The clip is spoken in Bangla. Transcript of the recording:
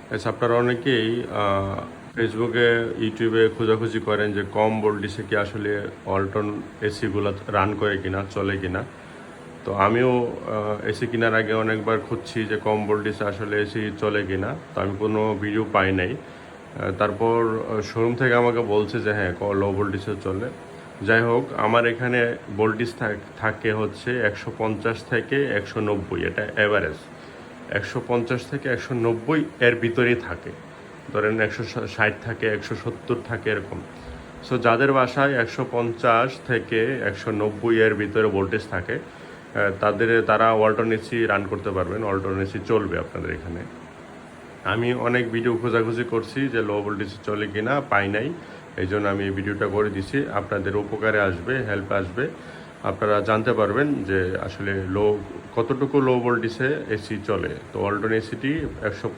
আপনারা অনেকেই ফেসবুকে ইউটিউবে খোঁজাখুঁজি করেন যে কম ভোল্টেজে কি আসলে ওয়ালটন এসিগুলো রান করে কিনা, চলে কিনা। তো আমিও এসি কেনার আগে অনেকবার খুঁজছি যে কম ভোল্টেজে আসলে এসি চলে কিনা, তো আমি কোনো ভিডিও পাই নাই। তারপর শোরুম থেকে আমাকে বলছে যে হ্যাঁ লো ভোল্টেজে চলে। যাই হোক, আমার এখানে ভোল্টেজ থাকে হচ্ছে 150 থেকে 190, এটা অ্যাভারেজ। 150 থেকে 190 এর ভিতরেই থাকে, ধরেন 160 থাকে, 170 থাকে, এরকম। সো যাদের বাসায় 150 থেকে 190 এর ভিতরে ভোল্টেজ থাকে, তারা ওয়ালটন এসি রান করতে পারবেন, ওয়ালটন এসি চলবে আপনাদের এখানে। আমি অনেক ভিডিও খোঁজাখুঁজি করছি যে লো ভোল্টেজ চলে কিনা, পাই নাই। এই জন্য আমি এই ভিডিওটা করে দিছি, আপনাদের উপকারে আসবে, হেল্প আসবে। আপনারা জানতে পারবেন যে আসলে কতটুকু লো ভোল্টেজে এসি চলে। তো ওয়ালটন এসিটি